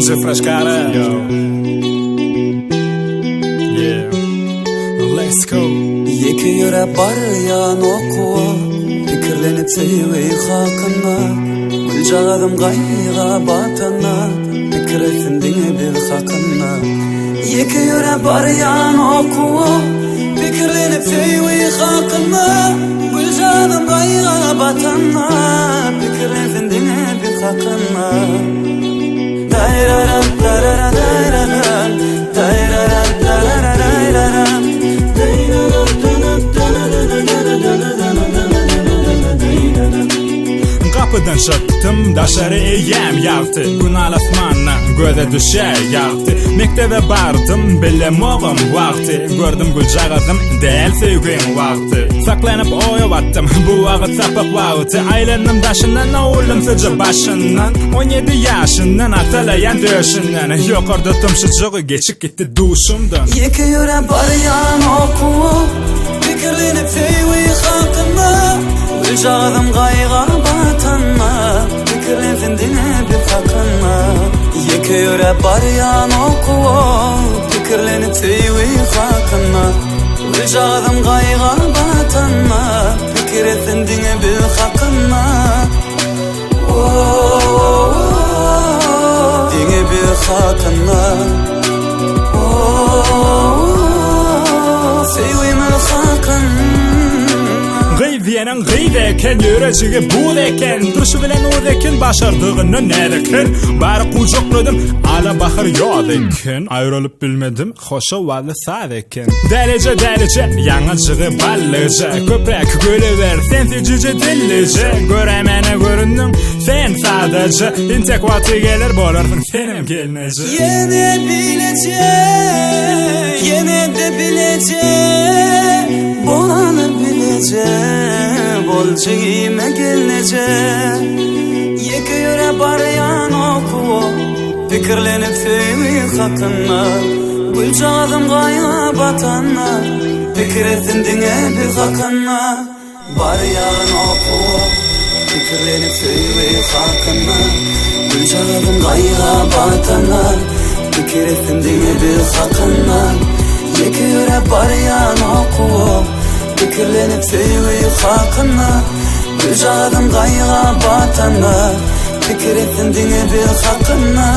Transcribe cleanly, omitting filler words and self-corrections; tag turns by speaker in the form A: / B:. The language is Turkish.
A: Music fresh cara. Yo. Yeah. Let's go.
B: Yeki yöre bar yan okuwa Pikirlenip seyvi hakkında Gülcağadım gayga batana Pikretin dine bil hakkında Yeki yöre bar yan okuwa Pikirlenip seyvi hakkında Gülcağadım gayga batana Pikretin dine bil hakkında Dayraran dayraran dayraran Dayraran dayraran dayraran
A: Kapıdan çıktım, daşarı eğem yaktı. Gün alasmanla göze düşer yaktı. Mektebe bardım, bilemoğum vakti. Gördüm gülcağızım, değil sevgim vakti. Saklanıp oyavattım, bu vakit sapık vakti. Aylanım daşından, oğlum sıcı başından. 17 yaşından, atalayan döşünden. Yukarıda tımşıcığı geçip gitti duşumdan.
B: Yeki yöre baryan oku Fikirlenip seyvi hakkında Gülcağızım gayga batanma Fikirlenip dine bir hakkında Yeki yöre baryan oku Fikirlenip seyvi hakkında Gülcağızım gayga batanma Fikirlenip dine bir hakkında Dine bir hakkında
A: Gıyviyenin gıyveken, yöreciği buğdeken Duruşu bilen oğdeken, başardığını nereken Bari kucakladım, ala bakır yoğdeken Ayrılıp bilmedim, hoşa valı sadeken Delice, yanıcığı ballıca Köprek gülüver, sen tecüce dillice Göremene göründüm, sen sadece İntek vakti gelir, bolarfın senim gelinece
B: Yine bilece, yine de bilece Bolanı bilece, bolcağıma gelinece Yeki yöre baryan oku Fikirlenip seyvi hakkında Gülcağızım gayga batana Fikretin dine bir hakkında Baryan oku Fikirlenip seyvi hakkında Gülcağızım gayga batana Fikretin dine bir hakkında Yeki yöre baryan oku Fikirlenip seyvi hakkında Gülcağızım gayga batana Fikretin dine bir hakkında